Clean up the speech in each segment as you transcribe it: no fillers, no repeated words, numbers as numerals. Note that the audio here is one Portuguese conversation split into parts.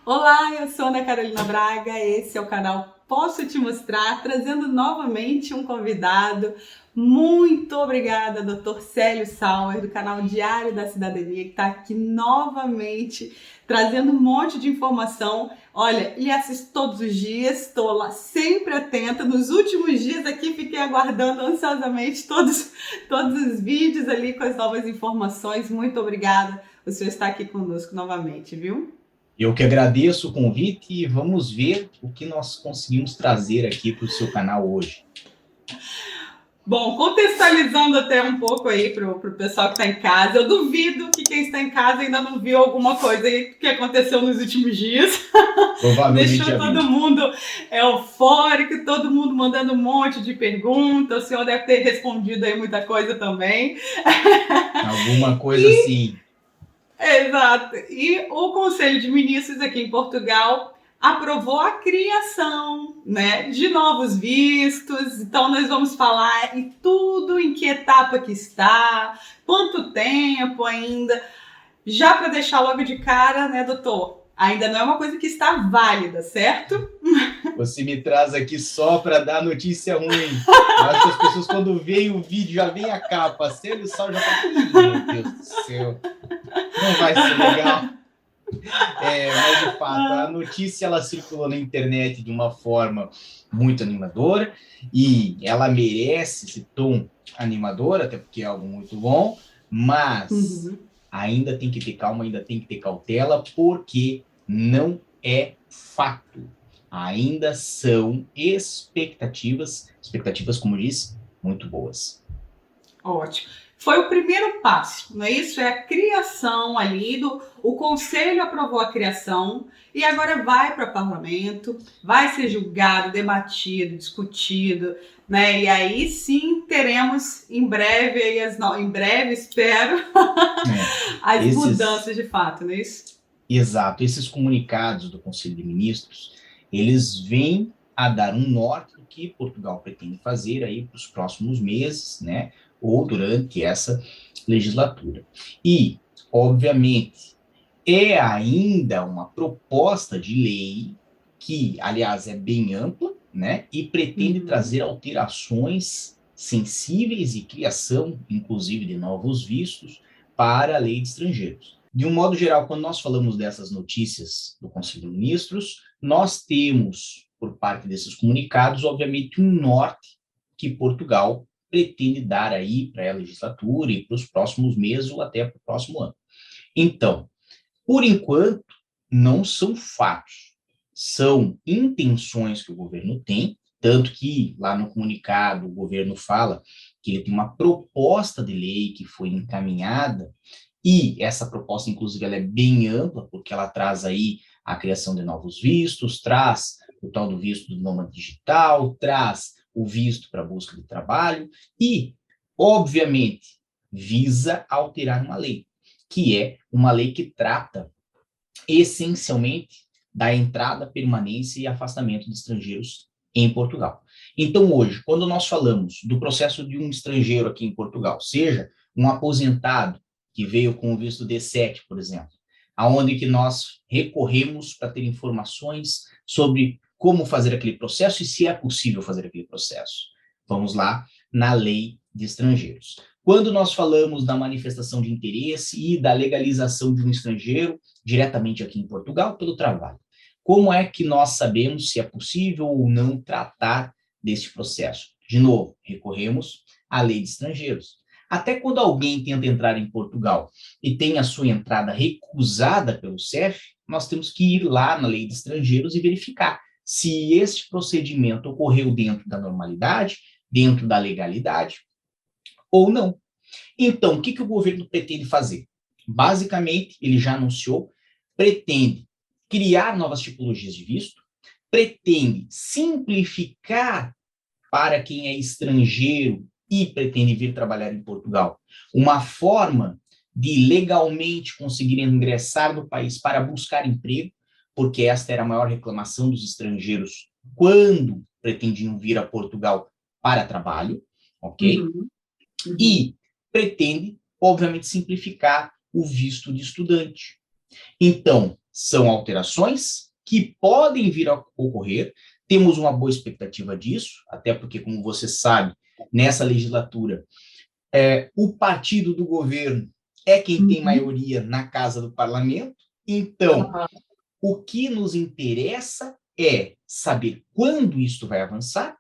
Olá, eu sou Ana Carolina Braga, esse é o canal Posso Te Mostrar, trazendo novamente um convidado. Muito obrigada, Dr. Célio Sauer, do canal Diário da Cidadania, que está aqui novamente trazendo um monte de informação. Olha, e assisto todos os dias, estou lá sempre atenta. Nos últimos dias aqui fiquei aguardando ansiosamente todos os vídeos ali com as novas informações. Muito obrigada, o senhor está aqui conosco novamente, viu? Eu que agradeço o convite e vamos ver o que nós conseguimos trazer aqui para o seu canal hoje. Bom, contextualizando até um pouco aí para o pessoal que está em casa, eu duvido que quem está em casa ainda não viu alguma coisa aí que aconteceu nos últimos dias. Provavelmente Deixou já todo viu. mundo eufórico, todo mundo mandando um monte de perguntas. O senhor deve ter respondido aí muita coisa também. Alguma coisa E assim. Exato. E o Conselho de Ministros aqui em Portugal aprovou a criação, né, de novos vistos. Então nós vamos falar em tudo, em que etapa que está, quanto tempo ainda. Já para deixar logo de cara, né, doutor? Ainda não é uma coisa que está válida, certo? Você me traz aqui só para dar notícia ruim. Eu acho que as pessoas, quando veem o vídeo, já vem a capa. Célio Sal já fala, meu Deus do céu, não vai ser legal. Mas de fato, a notícia ela circulou na internet de uma forma muito animadora e ela merece esse tom animador, até porque é algo muito bom, mas Uhum. ainda tem que ter calma, ainda tem que ter cautela, porque não é fato. Ainda são expectativas, como disse, muito boas. Ótimo. Foi o primeiro passo, não é isso? É a criação ali o conselho aprovou a criação e agora vai para o parlamento, vai ser julgado, debatido, discutido, né? E aí sim teremos em breve em breve espero É, as esses mudanças de fato, não é isso? Exato, esses comunicados do Conselho de Ministros, eles vêm a dar um norte do que Portugal pretende fazer aí para os próximos meses, né, ou durante essa legislatura. E, obviamente, é ainda uma proposta de lei que, aliás, é bem ampla, né, e pretende Uhum. trazer alterações sensíveis e criação, inclusive, de novos vistos para a lei de estrangeiros. De um modo geral, quando nós falamos dessas notícias do Conselho de Ministros, nós temos, por parte desses comunicados, obviamente, um norte que Portugal pretende dar aí para a legislatura e para os próximos meses ou até para o próximo ano. Então, por enquanto, não são fatos, são intenções que o governo tem, tanto que lá no comunicado o governo fala que ele tem uma proposta de lei que foi encaminhada e essa proposta, inclusive, ela é bem ampla, porque ela traz aí a criação de novos vistos, traz o tal do visto do nômade digital, traz o visto para busca de trabalho e, obviamente, visa alterar uma lei, que é uma lei que trata essencialmente da entrada, permanência e afastamento de estrangeiros em Portugal. Então, hoje, quando nós falamos do processo de um estrangeiro aqui em Portugal, seja um aposentado que veio com o visto D7, por exemplo, aonde que nós recorremos para ter informações sobre como fazer aquele processo e se é possível fazer aquele processo. Vamos lá na lei de estrangeiros. Quando nós falamos da manifestação de interesse e da legalização de um estrangeiro, diretamente aqui em Portugal, pelo trabalho. Como é que nós sabemos se é possível ou não tratar deste processo? De novo, recorremos à lei de estrangeiros. Até quando alguém tenta entrar em Portugal e tem a sua entrada recusada pelo CEF, nós temos que ir lá na lei de estrangeiros e verificar se este procedimento ocorreu dentro da normalidade, dentro da legalidade ou não. Então, o que, que o governo pretende fazer? Basicamente, ele já anunciou, pretende criar novas tipologias de visto, pretende simplificar para quem é estrangeiro e pretende vir trabalhar em Portugal uma forma de legalmente conseguir ingressar no país para buscar emprego, porque esta era a maior reclamação dos estrangeiros quando pretendiam vir a Portugal para trabalho, ok? Uhum. Uhum. E pretende, obviamente, simplificar o visto de estudante. Então, São alterações que podem vir a ocorrer, temos uma boa expectativa disso, até porque, como você sabe, nessa legislatura, o partido do governo é quem tem maioria na casa do parlamento, então, o que nos interessa é saber quando isto vai avançar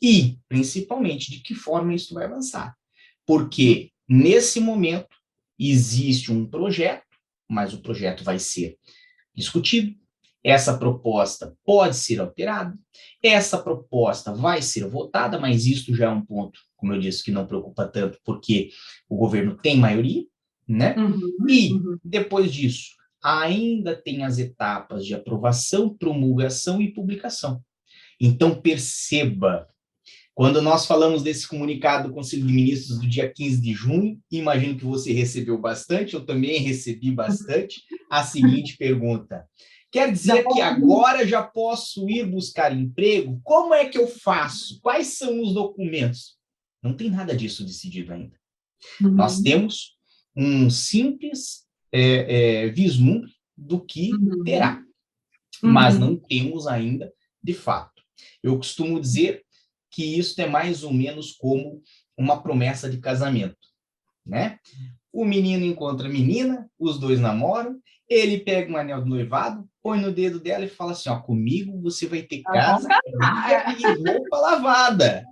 e, principalmente, de que forma isto vai avançar. Porque, nesse momento, existe um projeto, mas o projeto vai ser discutido, essa proposta pode ser alterada, essa proposta vai ser votada, mas isso já é um ponto, como eu disse, que não preocupa tanto, porque o governo tem maioria, né? E, depois disso, ainda tem as etapas de aprovação, promulgação e publicação. Então, perceba, quando nós falamos desse comunicado do Conselho de Ministros do dia 15 de junho, imagino que você recebeu bastante, eu também recebi bastante, a seguinte pergunta: quer dizer que agora já posso ir buscar emprego? Como é que eu faço? Quais são os documentos? Não tem nada disso decidido ainda. Nós temos um simples vislumbre do que terá, mas não temos ainda de fato. Eu costumo dizer que isso é mais ou menos como uma promessa de casamento, né? O menino encontra a menina, os dois namoram, ele pega um anel de noivado, põe no dedo dela e fala assim, ó, comigo você vai ter casa, comida e roupa lavada.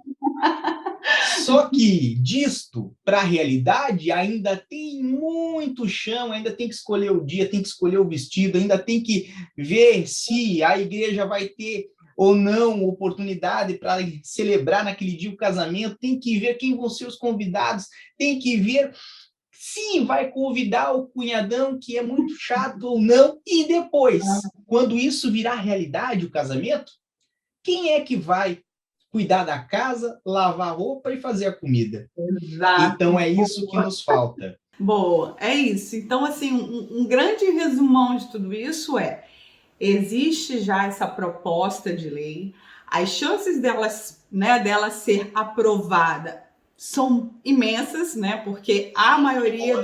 Só que disto para a realidade ainda tem muito chão, ainda tem que escolher o dia, tem que escolher o vestido, ainda tem que ver se a igreja vai ter ou não oportunidade para celebrar naquele dia o casamento, tem que ver quem vão ser os convidados, tem que ver se vai convidar o cunhadão que é muito chato ou não, e depois, quando isso virar realidade, o casamento, quem é que vai cuidar da casa, lavar a roupa e fazer a comida? Exato. Então, é isso que nos falta. Boa, é isso. Então, assim, um grande resumão de tudo isso existe já essa proposta de lei, as chances dela ser aprovada são imensas, né? Porque a maioria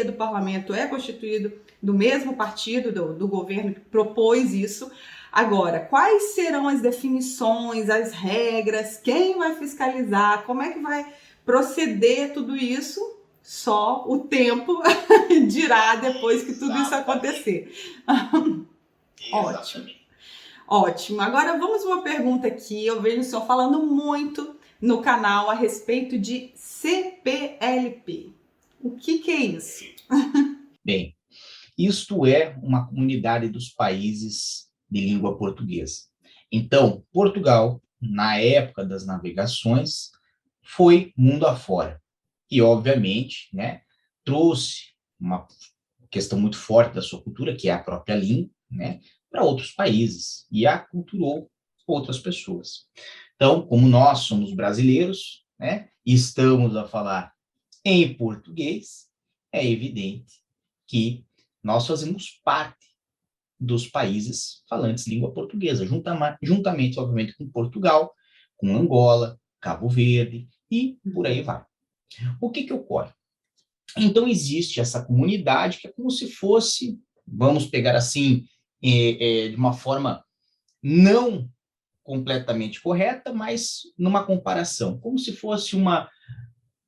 do parlamento é constituído do mesmo partido do governo que propôs isso. Agora, quais serão as definições, as regras, quem vai fiscalizar, como é que vai proceder tudo isso? Só o tempo dirá depois que tudo isso acontecer. Ótimo. Ótimo. Agora vamos uma pergunta aqui. Eu vejo o senhor falando muito no canal a respeito de CPLP. O que é isso? Bem, isto é uma comunidade dos países de língua portuguesa. Então, Portugal, na época das navegações, foi mundo afora. E, obviamente, né, trouxe uma questão muito forte da sua cultura, que é a própria língua, né, para outros países e aculturou outras pessoas. Então, como nós somos brasileiros, né, e estamos a falar em português, é evidente que nós fazemos parte dos países falantes de língua portuguesa, juntamente, obviamente, com Portugal, com Angola, Cabo Verde e por aí vai. O que ocorre? Então, existe essa comunidade que é como se fosse, vamos pegar assim, de uma forma não completamente correta, mas numa comparação, como se fosse uma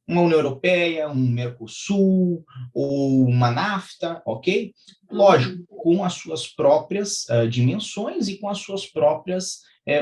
União Europeia, um Mercosul, ou uma NAFTA, ok? Lógico, com as suas próprias dimensões e com as suas próprias,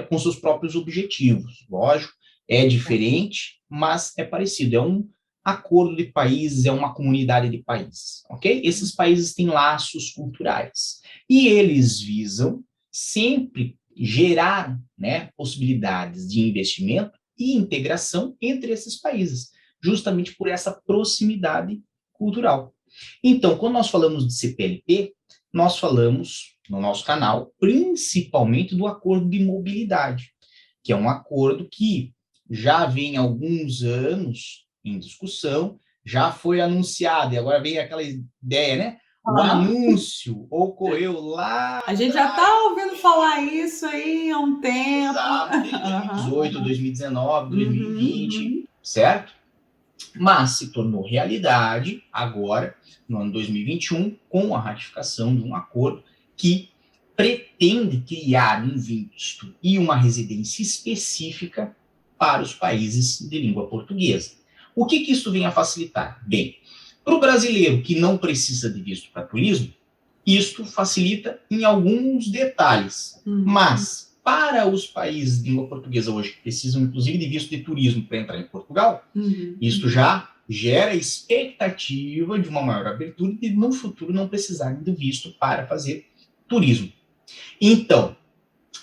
com seus próprios objetivos. Lógico, é diferente, mas é parecido. É um acordo de países, é uma comunidade de países, ok? Esses países têm laços culturais e eles visam sempre gerar, né, possibilidades de investimento e integração entre esses países, justamente por essa proximidade cultural. Então, quando nós falamos de CPLP, nós falamos no nosso canal principalmente do acordo de mobilidade, que é um acordo que já vem há alguns anos em discussão, já foi anunciado, e agora vem aquela ideia, né? O anúncio ocorreu lá... A gente já está ouvindo falar isso aí há um tempo. Exato, desde 2018, 2019, 2020, certo? mas se tornou realidade agora, no ano 2021, com a ratificação de um acordo que pretende criar um visto e uma residência específica para os países de língua portuguesa. O que isso vem a facilitar? Bem, para o brasileiro que não precisa de visto para turismo, isto facilita em alguns detalhes, mas para os países de língua portuguesa hoje que precisam inclusive de visto de turismo para entrar em Portugal, isto já gera expectativa de uma maior abertura e no futuro não precisar de visto para fazer turismo. Então,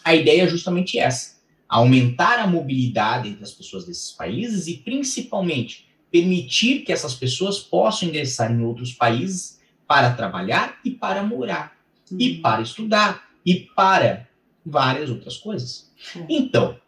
a ideia é justamente essa: aumentar a mobilidade entre as pessoas desses países e, principalmente, permitir que essas pessoas possam ingressar em outros países para trabalhar e para morar, e para estudar, e para várias outras coisas. Então,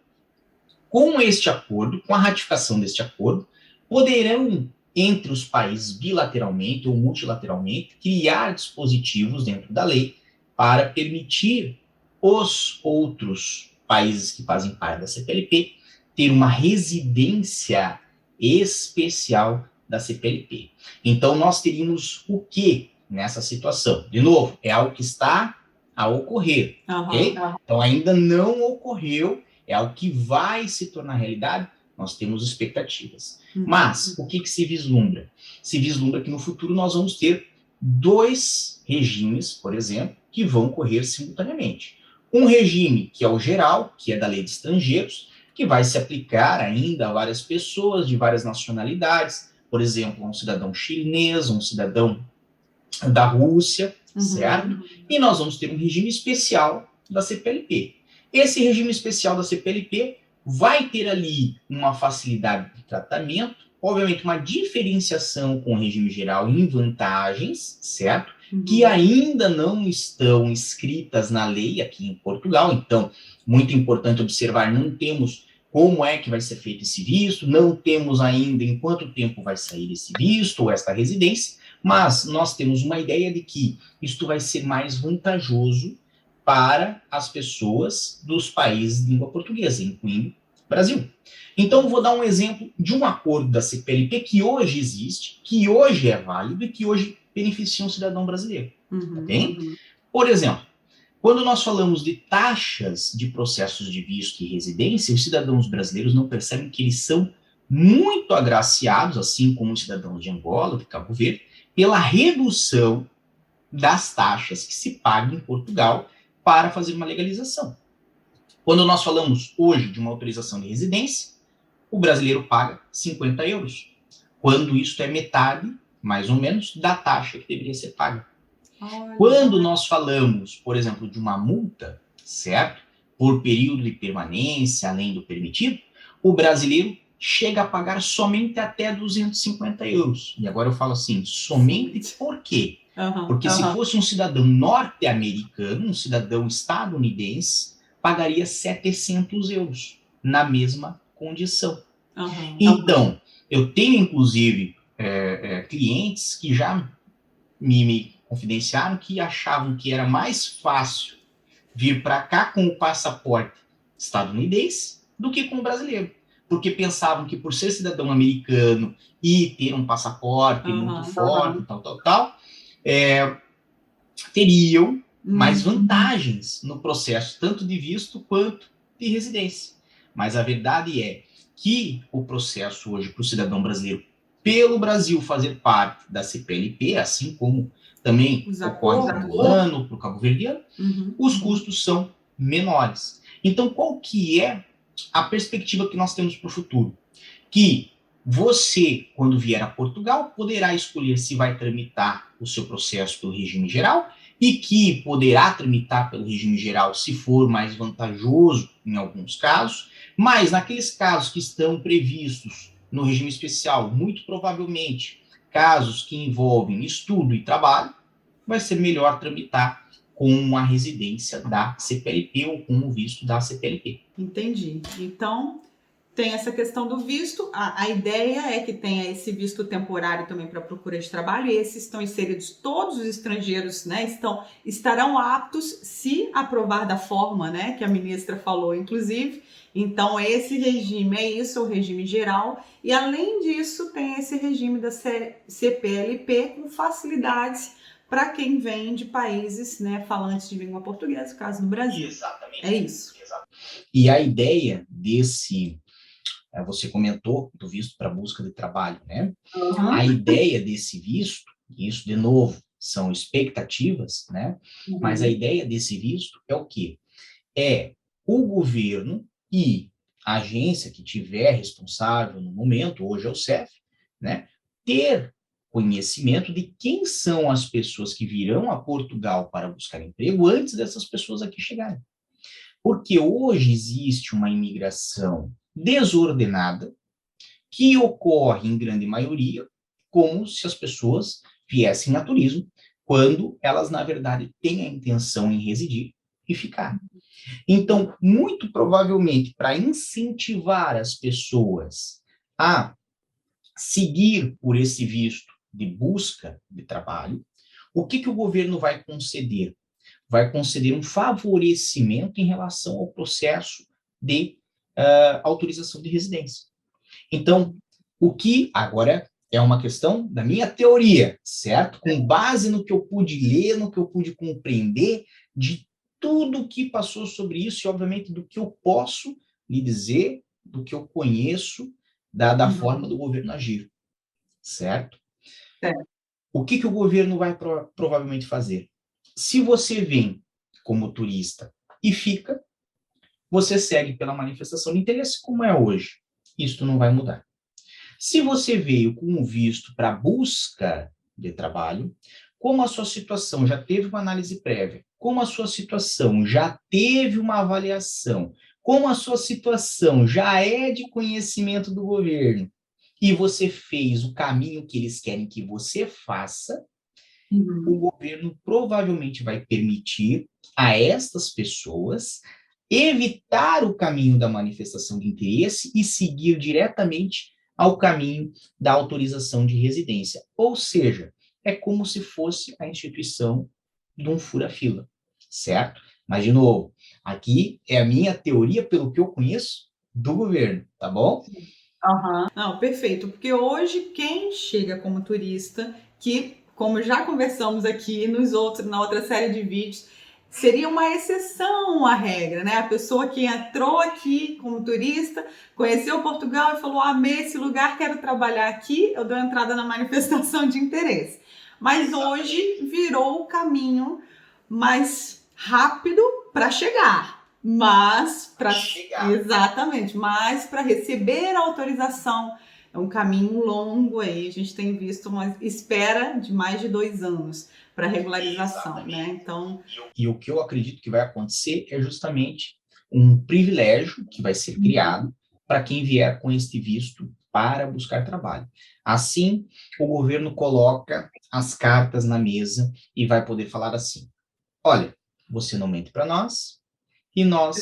com este acordo, com a ratificação deste acordo, poderão, entre os países bilateralmente ou multilateralmente, criar dispositivos dentro da lei para permitir os outros países que fazem parte da CPLP ter uma residência especial da CPLP. Então, nós teríamos o que nessa situação? De novo, é algo que está a ocorrer, ok? Então, ainda não ocorreu, é algo que vai se tornar realidade, nós temos expectativas. Mas, o que se vislumbra? Se vislumbra que no futuro nós vamos ter 2 regimes, por exemplo, que vão ocorrer simultaneamente. Um regime que é o geral, que é da lei de estrangeiros, que vai se aplicar ainda a várias pessoas de várias nacionalidades, por exemplo, um cidadão chinês, um cidadão da Rússia, certo? E nós vamos ter um regime especial da CPLP. Esse regime especial da CPLP vai ter ali uma facilidade de tratamento, obviamente uma diferenciação com o regime geral em vantagens, certo? Que ainda não estão inscritas na lei aqui em Portugal. Então, muito importante observar, não temos como é que vai ser feito esse visto, não temos ainda em quanto tempo vai sair esse visto ou esta residência, mas nós temos uma ideia de que isto vai ser mais vantajoso para as pessoas dos países de língua portuguesa, incluindo o Brasil. Então, vou dar um exemplo de um acordo da CPLP que hoje existe, que hoje é válido e que hoje beneficia um cidadão brasileiro. Okay? Por exemplo, quando nós falamos de taxas de processos de visto e residência, os cidadãos brasileiros não percebem que eles são muito agraciados, assim como os cidadãos de Angola, de Cabo Verde, pela redução das taxas que se pagam em Portugal para fazer uma legalização. Quando nós falamos hoje de uma autorização de residência, o brasileiro paga 50 euros, quando isso é metade, mais ou menos, da taxa que deveria ser paga. Quando nós falamos, por exemplo, de uma multa, certo? Por período de permanência, além do permitido, o brasileiro chega a pagar somente até 250 euros. E agora eu falo assim, somente por quê? Porque se fosse um cidadão norte-americano, um cidadão estadunidense, pagaria 700 euros na mesma condição. Então, eu tenho, inclusive, clientes que já me confidenciaram que achavam que era mais fácil vir para cá com o passaporte estadunidense do que com o brasileiro. Porque pensavam que por ser cidadão americano e ter um passaporte muito forte, tal, teriam mais vantagens no processo, tanto de visto quanto de residência. Mas a verdade é que o processo hoje para o cidadão brasileiro, pelo Brasil fazer parte da CPLP, assim como também ocorre para o angolano, para o cabo-verdiano, os custos são menores. Então, qual que é a perspectiva que nós temos para o futuro? Que você, quando vier a Portugal, poderá escolher se vai tramitar o seu processo pelo regime geral e que poderá tramitar pelo regime geral se for mais vantajoso em alguns casos, mas naqueles casos que estão previstos no regime especial, muito provavelmente casos que envolvem estudo e trabalho, vai ser melhor tramitar com a residência da CPLP ou com o visto da CPLP. Entendi. Então, tem essa questão do visto. A ideia é que tenha esse visto temporário também para procura de trabalho, e esses estão inseridos, todos os estrangeiros, né, estarão aptos se aprovar da forma, né, que a ministra falou, inclusive. Então, esse regime é isso, é o regime geral, e além disso, tem esse regime da CPLP com facilidades para quem vem de países, né, falantes de língua portuguesa, no caso do Brasil. Exatamente. É isso. E a ideia desse, você comentou do visto para busca de trabalho, né? Uhum. A ideia desse visto, isso de novo são expectativas, né? Uhum. Mas a ideia desse visto é o quê? É o governo e a agência que tiver responsável no momento, hoje é o CEF, né? Ter conhecimento de quem são as pessoas que virão a Portugal para buscar emprego antes dessas pessoas aqui chegarem. Porque hoje existe uma imigração desordenada que ocorre em grande maioria como se as pessoas viessem a turismo, quando elas, na verdade, têm a intenção em residir e ficar. Então, muito provavelmente, para incentivar as pessoas a seguir por esse visto de busca de trabalho, o que o governo vai conceder? Vai conceder um favorecimento em relação ao processo de autorização de residência. Então, o que agora é uma questão da minha teoria, certo? Com base no que eu pude ler, no que eu pude compreender, de tudo que passou sobre isso e, obviamente, do que eu posso lhe dizer, do que eu conheço da forma do governo agir, certo? O que o governo vai provavelmente fazer? Se você vem como turista e fica, você segue pela manifestação de interesse, como é hoje. Isso não vai mudar. Se você veio com um visto para busca de trabalho, como a sua situação já teve uma análise prévia, como a sua situação já teve uma avaliação, como a sua situação já é de conhecimento do governo, e você fez o caminho que eles querem que você faça, o governo provavelmente vai permitir a estas pessoas evitar o caminho da manifestação de interesse e seguir diretamente ao caminho da autorização de residência. Ou seja, é como se fosse a instituição de um fura-fila, certo? Mas, de novo, aqui é a minha teoria pelo que eu conheço do governo, tá bom? Uhum. Não, perfeito, porque hoje quem chega como turista, que, como já conversamos aqui na outra série de vídeos, seria uma exceção à regra, né? A pessoa que entrou aqui como turista, conheceu Portugal e falou: amei esse lugar, quero trabalhar aqui, eu dou entrada na manifestação de interesse. Mas hoje virou o caminho mais rápido para chegar. Mas para exatamente, mas para receber a autorização é um caminho longo aí. A gente tem visto uma espera de mais de 2 anos para regularização, né? Então, e o que eu acredito que vai acontecer é justamente um privilégio que vai ser criado para quem vier com este visto para buscar trabalho. Assim, o governo coloca as cartas na mesa e vai poder falar assim: olha, você não mente para nós, e nós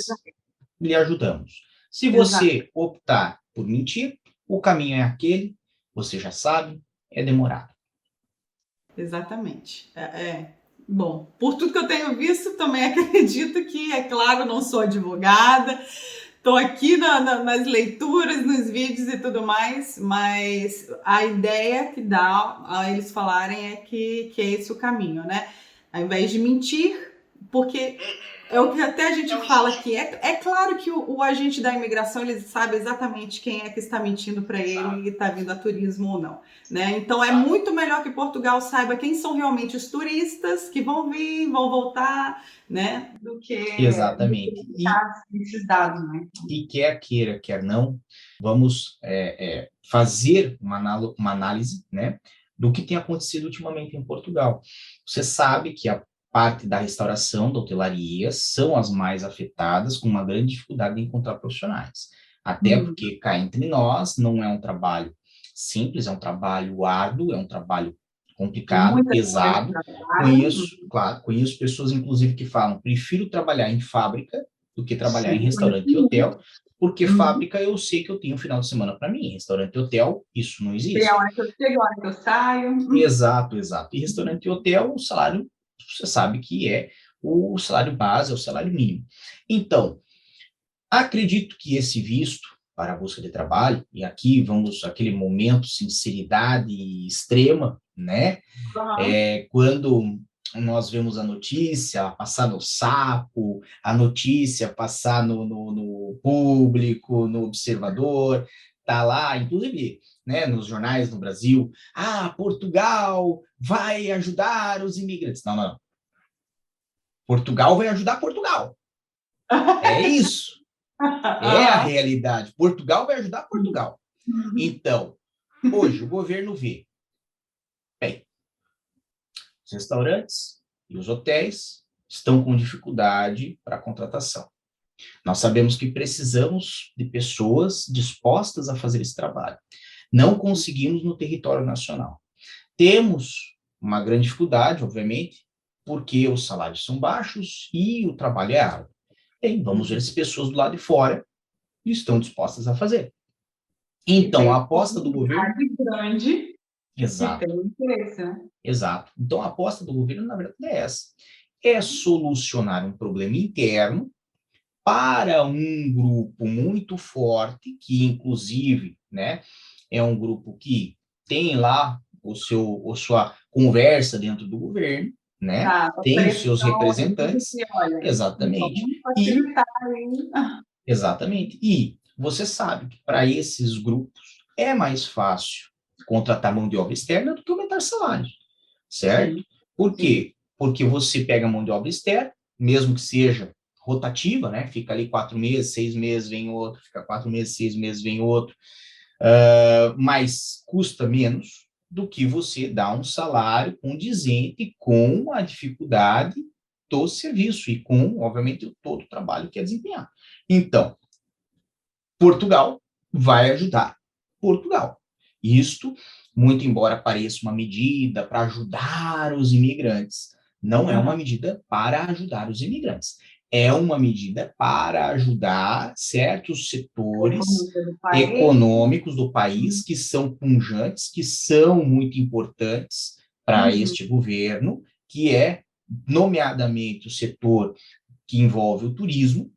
lhe ajudamos. Se você optar por mentir, o caminho é aquele, você já sabe, é demorado. Exatamente. Bom, por tudo que eu tenho visto, também acredito que, é claro, não sou advogada, estou aqui nas leituras, nos vídeos e tudo mais, mas a ideia que dá a eles falarem é que é esse o caminho, né? Ao invés de mentir, porque é o que até a gente fala aqui. É claro que o agente da imigração, ele sabe exatamente quem é que está mentindo para ele e está vindo a turismo ou não, né? Então é muito melhor que Portugal saiba quem são realmente os turistas que vão vir, vão voltar, né? Do que exatamente esses dados, né? E quer queira, quer não, vamos fazer uma análise, né, do que tem acontecido ultimamente em Portugal. Você sabe que a parte da restauração, da hotelaria, são as mais afetadas, com uma grande dificuldade de encontrar profissionais. Até porque, cá entre nós, não é um trabalho simples, é um trabalho árduo, é um trabalho complicado, pesado. Conheço pessoas, inclusive, que falam: prefiro trabalhar em fábrica do que trabalhar em Sim. restaurante e hotel, porque fábrica eu sei que eu tenho um final de semana para mim. Restaurante e hotel, isso não Tem a existe. hora que eu chego, a hora que eu saio. Exato, exato. E restaurante e hotel, o salário, você sabe que é o salário base, é o salário mínimo. Então, acredito que esse visto para a busca de trabalho, e aqui vamos aquele momento sinceridade extrema, né? Uhum. Quando nós vemos a notícia passar no sapo, a notícia passar no público, no observador, tá lá, inclusive, né, nos jornais no Brasil, Portugal vai ajudar os imigrantes. Não, não, não. Portugal vai ajudar Portugal. É isso. É a realidade. Portugal vai ajudar Portugal. Então, hoje o governo vê, bem, os restaurantes e os hotéis estão com dificuldade para a contratação. Nós sabemos que precisamos de pessoas dispostas a fazer esse trabalho. Não conseguimos no território nacional. Temos uma grande dificuldade, obviamente, porque os salários são baixos e o trabalho é árduo. Bem, vamos ver se pessoas do lado de fora estão dispostas a fazer. E Então, tem a uma aposta do governo... comunidade grande que Exato, tem interesse, né? exato. Então, a aposta do governo, na verdade, é essa. É solucionar um problema interno para um grupo muito forte, que inclusive, né, é um grupo que tem lá a sua conversa dentro do governo, né, Tá, tem os seus pressão, ele diz representantes, assim, olha, exatamente, vamos e, facilitar aí. exatamente, e você sabe que para esses grupos é mais fácil contratar mão de obra externa do que aumentar salários, certo? Sim, Por sim. quê? Porque você pega mão de obra externa, mesmo que seja rotativa, né? Fica ali 4 meses, 6 meses, vem outro, fica 4 meses, 6 meses, vem outro, mas custa menos do que você dar um salário condizente com a dificuldade do serviço e com, obviamente, todo o trabalho que é desempenhado. Então, Portugal vai ajudar Portugal. Isto, muito embora pareça uma medida para ajudar os imigrantes, não é uma medida para ajudar os imigrantes. É uma medida para ajudar certos setores Economia do país. econômicos do país que são punjantes, que são muito importantes para Uhum, este governo, que é, nomeadamente, o setor que envolve o turismo, sim.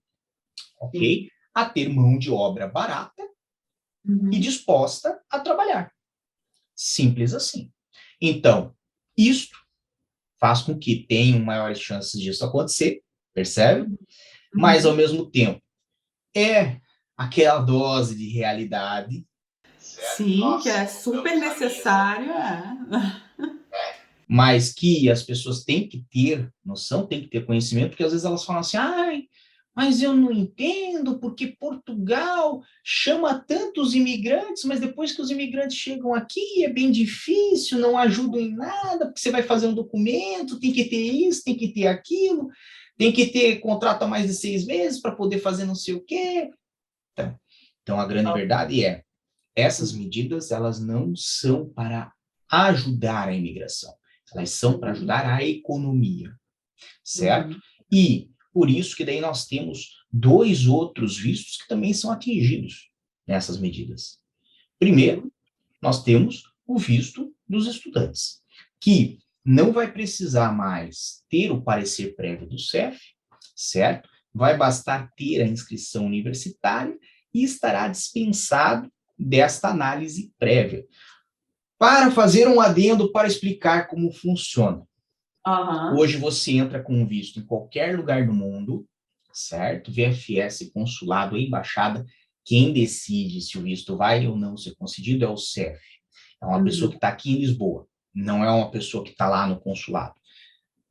ok? A ter mão de obra barata e Uhum. disposta a trabalhar. Simples assim. Então, isto faz com que tenham maiores chances disso acontecer, percebe? Mas, ao Uhum. mesmo tempo, é aquela dose de realidade. Certo? Sim, que Nós é super colocamos na mesa, necessário. É. mas que as pessoas têm que ter noção, têm que ter conhecimento, porque às vezes elas falam assim, ai, mas eu não entendo porque Portugal chama tantos imigrantes, mas depois que os imigrantes chegam aqui é bem difícil, não ajudam em nada, porque você vai fazer um documento, tem que ter isso, tem que ter aquilo, tem que ter contrato a mais de 6 meses para poder fazer não sei o quê. Então, a grande verdade é, essas medidas, elas não são para ajudar a imigração, elas são para Uhum. ajudar a economia, certo? Uhum. E por isso que daí nós temos dois outros vistos que também são atingidos nessas medidas. Primeiro, nós temos o visto dos estudantes, que não vai precisar mais ter o parecer prévio do CEF, certo? Vai bastar ter a inscrição universitária e estará dispensado desta análise prévia. Para fazer um adendo para explicar como funciona. Aham. Hoje você entra com um visto em qualquer lugar do mundo, certo? VFS, consulado, embaixada, quem decide se o visto vai ou não ser concedido é o CEF. É uma pessoa que Uhum. está aqui em Lisboa, não é uma pessoa que está lá no consulado.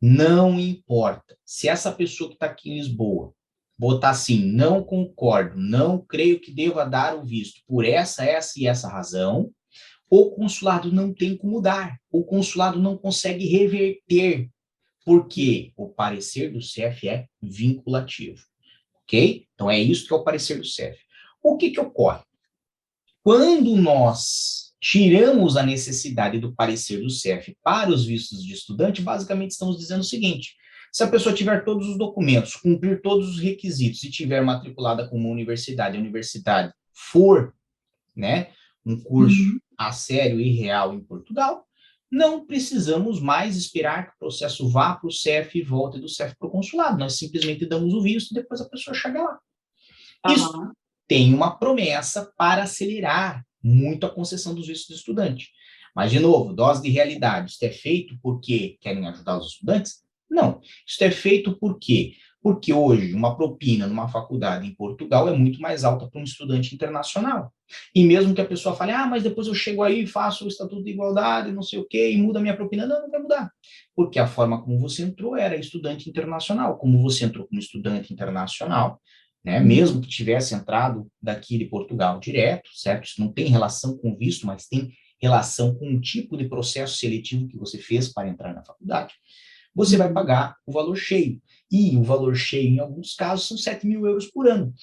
Não importa. Se essa pessoa que está aqui em Lisboa botar assim, não concordo, não creio que deva dar o visto por essa e essa razão, o consulado não tem como dar. O consulado não consegue reverter, porque o parecer do CEF é vinculativo. Ok? Então é isso que é o parecer do CEF. O que ocorre? Quando nós tiramos a necessidade do parecer do CEF para os vistos de estudante, basicamente estamos dizendo o seguinte: Se a pessoa tiver todos os documentos, cumprir todos os requisitos e tiver matriculada como universidade, a universidade for, né, um curso a sério e real em Portugal, não precisamos mais esperar que o processo vá para o CEF e volte do CEF para o consulado. Nós simplesmente damos o visto e depois a pessoa chega lá. Isso tem uma promessa para acelerar muito a concessão dos vistos de estudante. Mas, de novo, dose de realidade. Isso é feito porque querem ajudar os estudantes? Não. Isso é feito por quê? Porque hoje uma propina numa faculdade em Portugal é muito mais alta para um estudante internacional. E mesmo que a pessoa fale, mas depois eu chego aí, faço o Estatuto de Igualdade, não sei o quê, e muda a minha propina. Não, não vai mudar. Porque a forma como você entrou era estudante internacional. Como você entrou como estudante internacional, né, mesmo que tivesse entrado daqui de Portugal direto, certo? Isso não tem relação com o visto, mas tem relação com o tipo de processo seletivo que você fez para entrar na faculdade, você vai pagar o valor cheio. E o valor cheio, em alguns casos, são 7 mil euros por ano.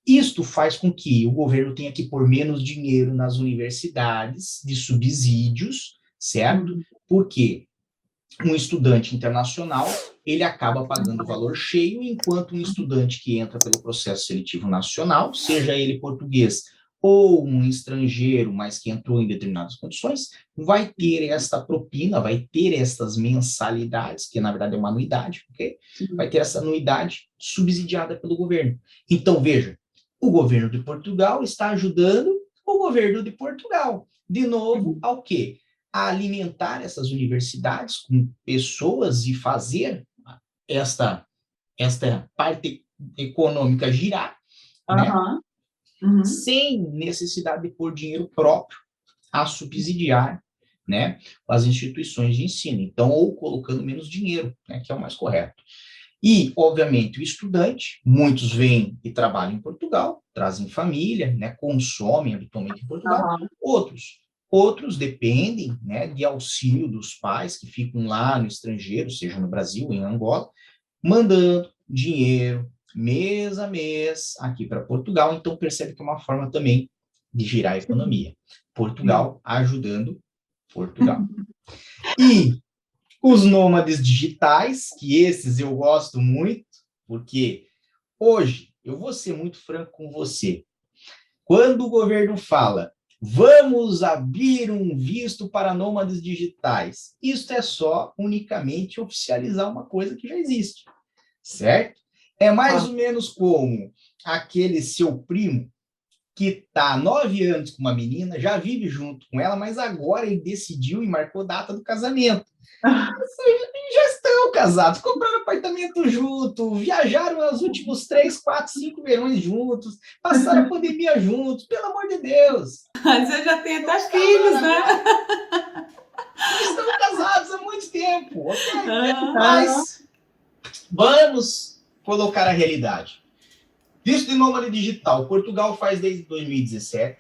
Isto faz com que o governo tenha que pôr menos dinheiro nas universidades de subsídios, certo? Porque um estudante internacional, ele acaba pagando o valor cheio, enquanto um estudante que entra pelo processo seletivo nacional, seja ele português ou um estrangeiro, mas que entrou em determinadas condições, vai ter esta propina, vai ter estas mensalidades, que na verdade é uma anuidade, ok? Vai ter essa anuidade subsidiada pelo governo. Então, veja, o governo de Portugal está ajudando o governo de Portugal. De novo, ao quê? A alimentar essas universidades com pessoas e fazer esta parte econômica girar, né? Sem necessidade de pôr dinheiro próprio a subsidiar, né, as instituições de ensino. Então, ou colocando menos dinheiro, né, que é o mais correto. E, obviamente, o estudante, muitos vêm e trabalham em Portugal, trazem família, né, consomem habitualmente em Portugal. Outros dependem, né, de auxílio dos pais que ficam lá no estrangeiro, seja no Brasil, em Angola, mandando dinheiro mês a mês aqui para Portugal. Então, percebe que é uma forma também de girar a economia. Portugal ajudando Portugal. E os nômades digitais, que esses eu gosto muito, porque hoje, eu vou ser muito franco com você, quando o governo fala, vamos abrir um visto para nômades digitais, isso é só unicamente oficializar uma coisa que já existe, certo? É mais ou menos como aquele seu primo que está há 9 anos com uma menina, já vive junto com ela, mas agora ele decidiu e marcou data do casamento. Já estão casados, compraram apartamento junto, viajaram nos últimos 3, 4, 5 verões juntos, passaram a pandemia juntos, pelo amor de Deus. Você já tem até filhos, né? Estão casados há muito tempo, ok? Mas vamos colocar a realidade. Visto de nômade digital, Portugal faz desde 2017,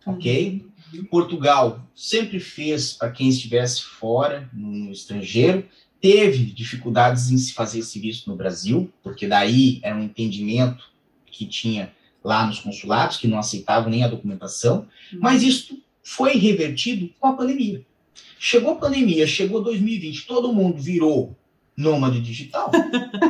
ok? Portugal sempre fez para quem estivesse fora, no estrangeiro, teve dificuldades em se fazer esse visto no Brasil, porque daí era um entendimento que tinha lá nos consulados, que não aceitavam nem a documentação, mas isso foi revertido com a pandemia. Chegou a pandemia, chegou 2020, todo mundo virou nômade digital,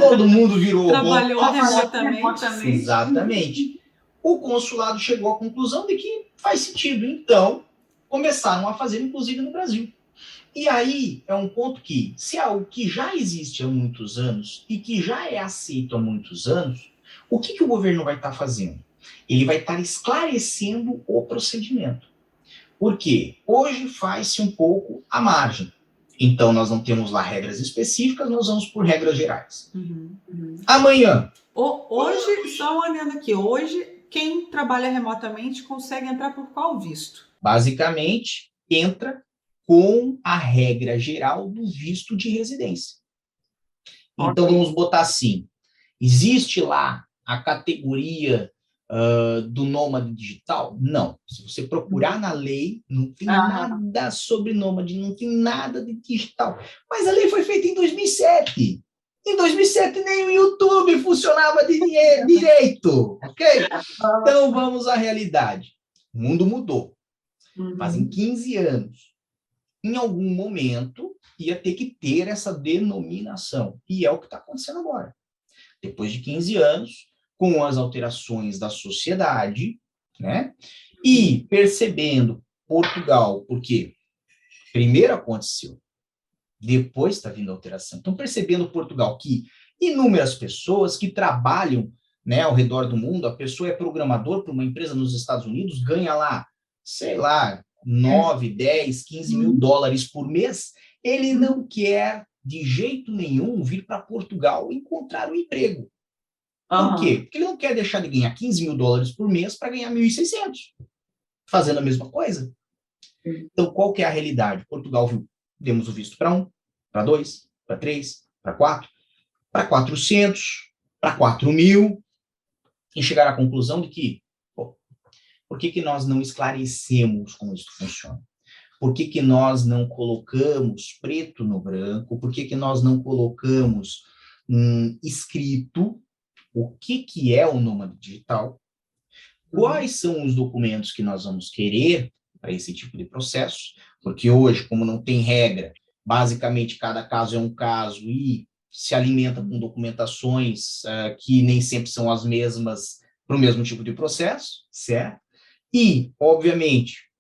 todo mundo virou... Trabalhou remotamente. Exatamente. O consulado chegou à conclusão de que faz sentido, então começaram a fazer, inclusive no Brasil. E aí é um ponto que, se é algo que já existe há muitos anos e que já é aceito há muitos anos, o que o governo vai estar fazendo? Ele vai estar esclarecendo o procedimento. Por quê? Hoje faz-se um pouco à margem. Então, nós não temos lá regras específicas, nós vamos por regras gerais. Amanhã. Hoje, só olhando aqui, hoje, quem trabalha remotamente consegue entrar por qual visto? Basicamente, entra com a regra geral do visto de residência. Então, vamos botar assim, existe lá a categoria do nômade digital? Não. Se você procurar na lei, não tem nada sobre nômade, não tem nada de digital. Mas a lei foi feita em 2007. Em 2007 nem o YouTube funcionava direito, ok? Então vamos à realidade. O mundo mudou. Fazem 15 anos. em algum momento, ia ter que ter essa denominação. E é o que está acontecendo agora. Depois de 15 anos, com as alterações da sociedade, né? E percebendo Portugal, porque primeiro aconteceu, depois está vindo a alteração. Então, percebendo Portugal que inúmeras pessoas que trabalham, né, ao redor do mundo, a pessoa é programador para uma empresa nos Estados Unidos, ganha lá, sei lá, 9, 10, 15 mil dólares por mês, ele não quer de jeito nenhum vir para Portugal encontrar um emprego. Por quê? Porque ele não quer deixar de ganhar 15 mil dólares por mês para ganhar 1.600, fazendo a mesma coisa. Então, qual que é a realidade? Portugal viu, demos o visto para 1, para 2, para 3, para 4, para 400, para 4.000, e chegar à conclusão de que, pô, por que nós não esclarecemos como isso funciona? Por que nós não colocamos preto no branco? Por que nós não colocamos escrito o que é o nômade digital? Quais são os documentos que nós vamos querer para esse tipo de processo? Porque hoje, como não tem regra, basicamente cada caso é um caso e se alimenta com documentações que nem sempre são as mesmas para o mesmo tipo de processo, certo? E, obviamente,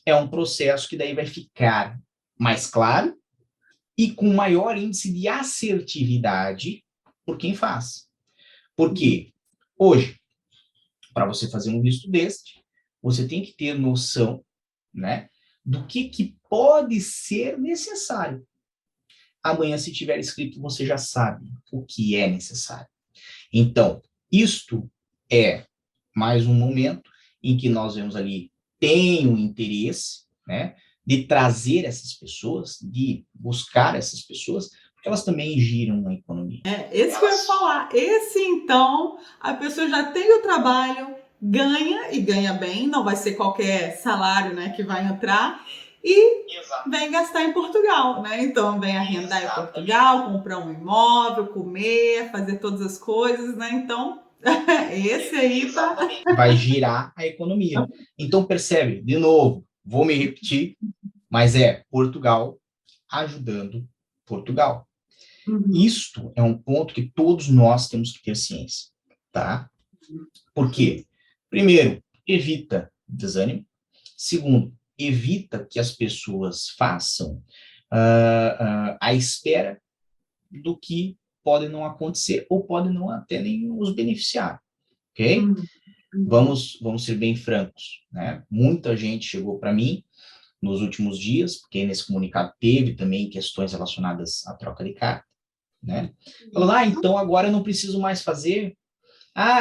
é um processo que daí vai ficar mais claro e com maior índice de assertividade por quem faz. Porque hoje, para você fazer um visto deste, você tem que ter noção, né, do que pode ser necessário. Amanhã, se tiver escrito, você já sabe o que é necessário. Então, isto é mais um momento em que nós vemos ali, tem um interesse, né, de trazer essas pessoas, de buscar essas pessoas, porque elas também giram na economia. Esse que eu ia falar. Esse, então, a pessoa já tem o trabalho, ganha e ganha bem, não vai ser qualquer salário, né, que vai entrar, e vem gastar em Portugal, né? Então, vem arrendar em Portugal, comprar um imóvel, comer, fazer todas as coisas, né? Então, esse aí tá... vai girar a economia. Então, percebe, de novo, vou me repetir, mas é Portugal ajudando Portugal. Isto é um ponto que todos nós temos que ter ciência, tá? Por quê? Primeiro, evita desânimo. Segundo, evita que as pessoas façam à espera do que pode não acontecer ou pode não até nem os beneficiar, ok? Vamos ser bem francos, né? Muita gente chegou para mim nos últimos dias, porque nesse comunicado teve também questões relacionadas à troca de carta, né? Falando, então agora eu não preciso mais fazer.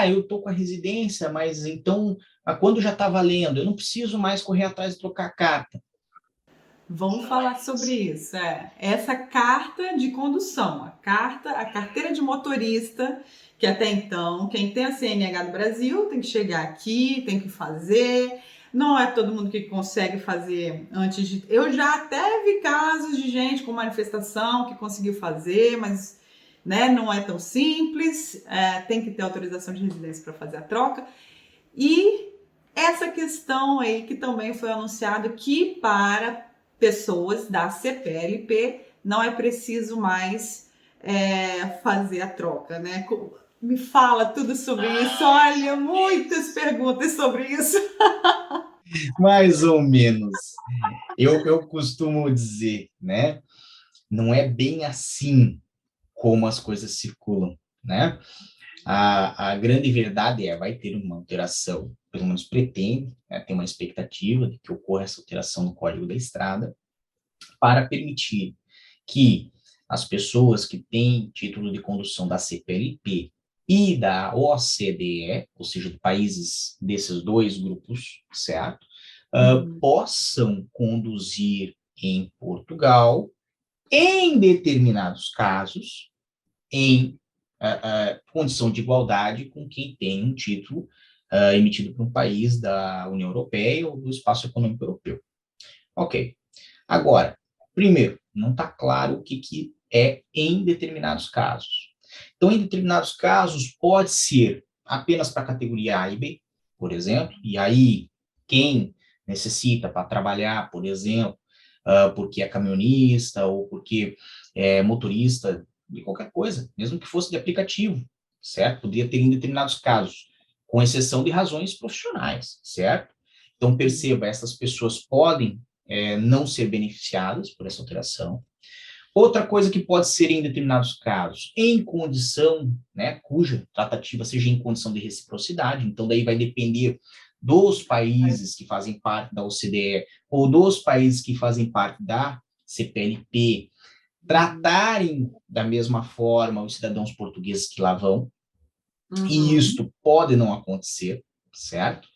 Eu estou com a residência, mas então, quando já está valendo? Eu não preciso mais correr atrás de trocar a carta. Vamos falar sobre isso. Essa carta de condução, a carteira de motorista, que até então, quem tem a CNH do Brasil tem que chegar aqui, tem que fazer. Não é todo mundo que consegue fazer antes de... Eu já até vi casos de gente com manifestação que conseguiu fazer, mas, né, não é tão simples. Tem que ter autorização de residência para fazer a troca. E essa questão aí que também foi anunciado que para pessoas da CPLP não é preciso mais fazer a troca, né? Me fala tudo sobre isso. Olha, muitas perguntas sobre isso. Mais ou menos. Eu costumo dizer, né? Não é bem assim como as coisas circulam, né? A grande verdade vai ter uma alteração, pelo menos pretende, né, tem uma expectativa de que ocorra essa alteração no Código da Estrada, para permitir que as pessoas que têm título de condução da CPLP e da OCDE, ou seja, de países desses dois grupos, certo? Possam conduzir em Portugal, em determinados casos, em condição de igualdade com quem tem um título emitido por um país da União Europeia ou do Espaço Econômico Europeu. Ok. Agora, primeiro, não está claro o que é em determinados casos. Então, em determinados casos, pode ser apenas para a categoria A e B, por exemplo, e aí quem necessita para trabalhar, por exemplo, porque é caminhonista ou porque é motorista de qualquer coisa, mesmo que fosse de aplicativo, certo? Poderia ter em determinados casos, com exceção de razões profissionais, certo? Então, perceba, essas pessoas podem não ser beneficiadas por essa alteração. Outra coisa que pode ser em determinados casos, em condição, né, cuja tratativa seja em condição de reciprocidade, então daí vai depender dos países que fazem parte da OCDE ou dos países que fazem parte da CPLP, tratarem da mesma forma os cidadãos portugueses que lá vão, e isto pode não acontecer, certo?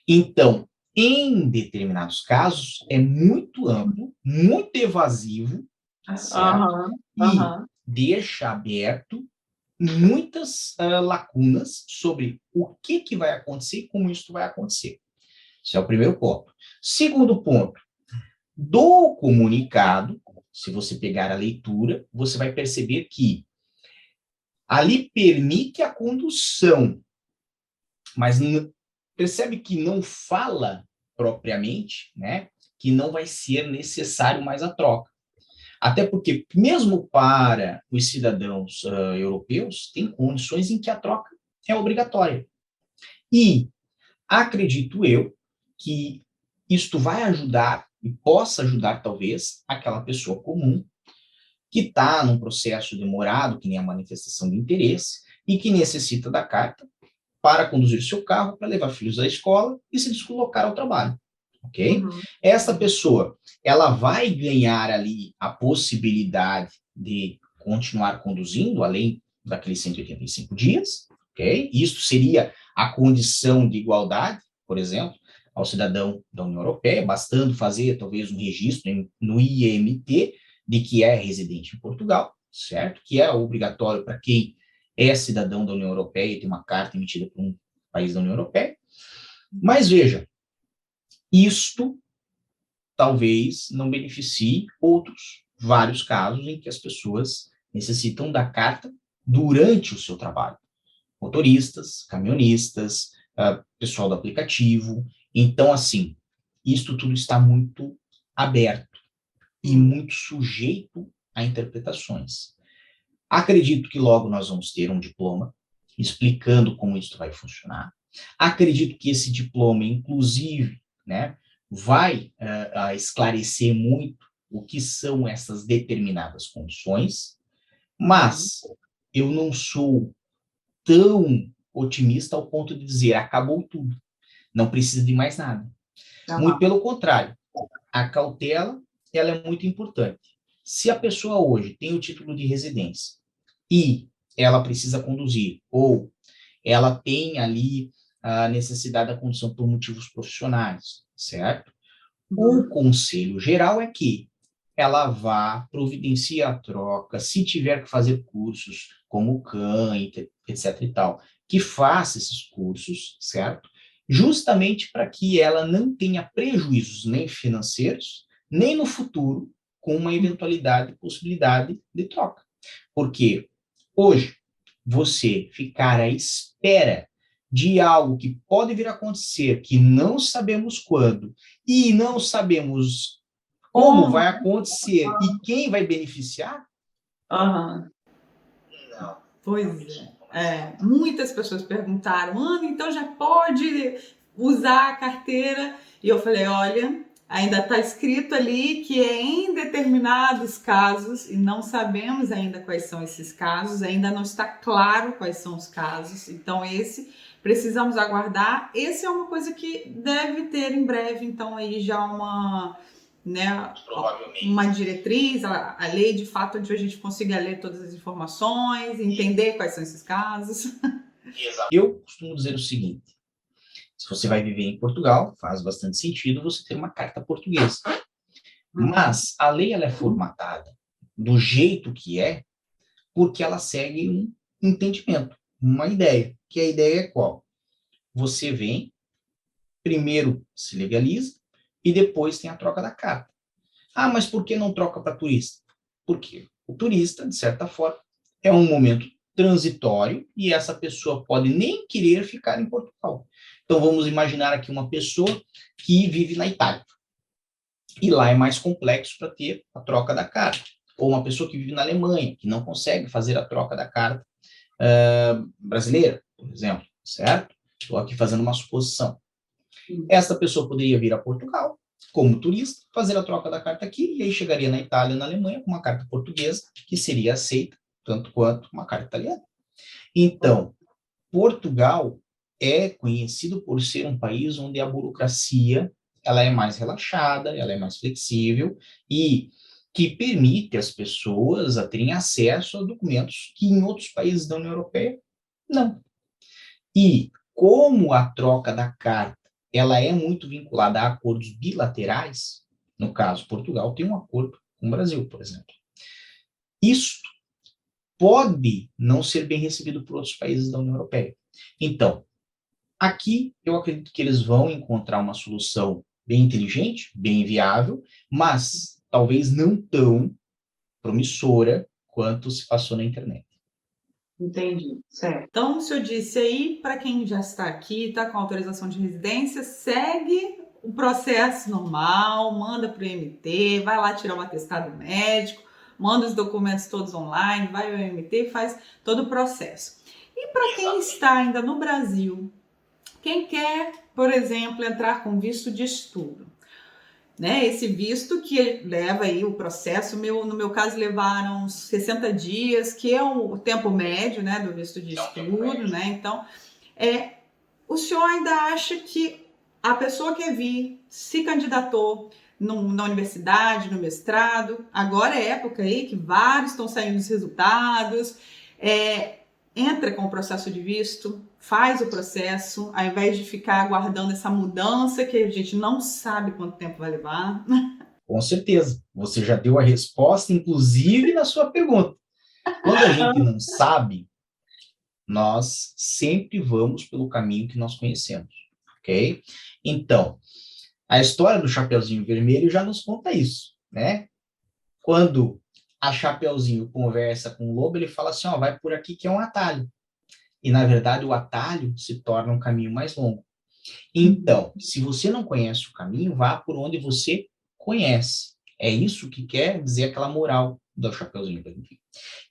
Então, em determinados casos, é muito amplo, muito evasivo, certo? E deixa aberto muitas lacunas sobre o que vai acontecer e como isso vai acontecer. Esse é o primeiro ponto. Segundo ponto, do comunicado, se você pegar a leitura, você vai perceber que ali permite a condução, mas percebe que não fala propriamente, né, que não vai ser necessário mais a troca. Até porque, mesmo para os cidadãos europeus, tem condições em que a troca é obrigatória. E acredito eu que isto vai ajudar, e possa ajudar, talvez, aquela pessoa comum que está num processo demorado, que nem a manifestação de interesse, e que necessita da carta para conduzir seu carro, para levar filhos à escola e se deslocar ao trabalho. Ok? Essa pessoa, ela vai ganhar ali a possibilidade de continuar conduzindo, além daqueles 185 dias, ok? Isso seria a condição de igualdade, por exemplo, ao cidadão da União Europeia, bastando fazer talvez um registro no IMT de que é residente em Portugal, certo? Que é obrigatório para quem é cidadão da União Europeia e tem uma carta emitida por um país da União Europeia. Mas veja, isto talvez não beneficie outros vários casos em que as pessoas necessitam da carta durante o seu trabalho. Motoristas, caminhonistas, pessoal do aplicativo. Então, assim, isto tudo está muito aberto e muito sujeito a interpretações. Acredito que logo nós vamos ter um diploma explicando como isso vai funcionar. Acredito que esse diploma, inclusive, né, vai esclarecer muito o que são essas determinadas condições, mas eu não sou tão otimista ao ponto de dizer acabou tudo, não precisa de mais nada. Muito pelo contrário, a cautela ela é muito importante. Se a pessoa hoje tem o título de residência e ela precisa conduzir, ou ela tem ali a necessidade da condução por motivos profissionais, certo? O conselho geral é que ela vá providenciar a troca, se tiver que fazer cursos como o CAN, etc e tal, que faça esses cursos, certo? Justamente para que ela não tenha prejuízos nem financeiros, nem no futuro, com uma eventualidade, possibilidade de troca. Porque hoje, você ficar à espera de algo que pode vir a acontecer, que não sabemos quando, e não sabemos como vai acontecer e quem vai beneficiar? Não. Pois muitas pessoas perguntaram, Ana, então já pode usar a carteira? E eu falei, olha, ainda está escrito ali que é em determinados casos, e não sabemos ainda quais são esses casos, ainda não está claro quais são os casos, então precisamos aguardar. Esse é uma coisa que deve ter em breve, então aí já uma diretriz, a lei de fato onde a gente consiga ler todas as informações, entender quais são esses casos. Eu costumo dizer o seguinte, se você vai viver em Portugal, faz bastante sentido você ter uma carta portuguesa. Mas a lei ela é formatada do jeito que é, porque ela segue um entendimento, uma ideia. Que a ideia é qual? Você vem, primeiro se legaliza e depois tem a troca da carta. Ah, mas por que não troca para turista? Porque o turista, de certa forma, é um momento transitório e essa pessoa pode nem querer ficar em Portugal. Então vamos imaginar aqui uma pessoa que vive na Itália. E lá é mais complexo para ter a troca da carta. Ou uma pessoa que vive na Alemanha, que não consegue fazer a troca da carta brasileira, por exemplo, certo? Estou aqui fazendo uma suposição. Essa pessoa poderia vir a Portugal como turista, fazer a troca da carta aqui, e aí chegaria na Itália, na Alemanha, com uma carta portuguesa, que seria aceita, tanto quanto uma carta italiana. Então, Portugal é conhecido por ser um país onde a burocracia ela é mais relaxada, ela é mais flexível e que permite às pessoas a terem acesso a documentos que em outros países da União Europeia não. E como a troca da carta ela é muito vinculada a acordos bilaterais, no caso, Portugal tem um acordo com o Brasil, por exemplo. Isso pode não ser bem recebido por outros países da União Europeia. Então, aqui eu acredito que eles vão encontrar uma solução bem inteligente, bem viável, mas talvez não tão promissora quanto se passou na internet. Entendi, certo. Então, o senhor disse aí, para quem já está aqui, está com autorização de residência, segue o processo normal, manda para o IMT, vai lá tirar um atestado médico, manda os documentos todos online, vai ao IMT e faz todo o processo. E para quem está ainda no Brasil, quem quer, por exemplo, entrar com visto de estudo, né? Esse visto que leva aí o processo, no meu caso levaram 60 dias, que é o tempo médio, né, do visto de estudo, né? Então, o senhor ainda acha que a pessoa que vir, se candidatou na universidade, no mestrado, agora é época aí que vários estão saindo os resultados, entra com o processo de visto, faz o processo, ao invés de ficar aguardando essa mudança que a gente não sabe quanto tempo vai levar. Com certeza. Você já deu a resposta, inclusive, na sua pergunta. Quando a gente não sabe, nós sempre vamos pelo caminho que nós conhecemos, ok? Então, a história do Chapeuzinho Vermelho já nos conta isso, né? Quando a Chapeuzinho conversa com o lobo, ele fala assim, ó, vai por aqui que é um atalho. E, na verdade, o atalho se torna um caminho mais longo. Então, se você não conhece o caminho, vá por onde você conhece. É isso que quer dizer aquela moral do Chapeuzinho Vermelho.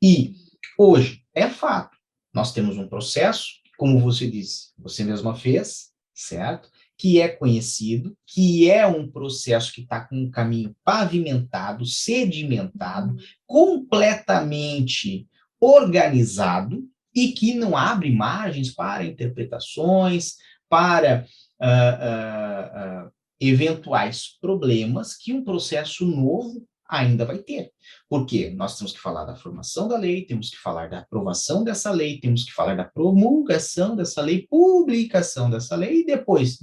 E, hoje, é fato, nós temos um processo, como você disse, você mesma fez, certo? Que é conhecido, que é um processo que está com um caminho pavimentado, sedimentado, completamente organizado e que não abre margens para interpretações, para eventuais problemas que um processo novo ainda vai ter. Porque nós temos que falar da formação da lei, temos que falar da aprovação dessa lei, temos que falar da promulgação dessa lei, publicação dessa lei, e depois,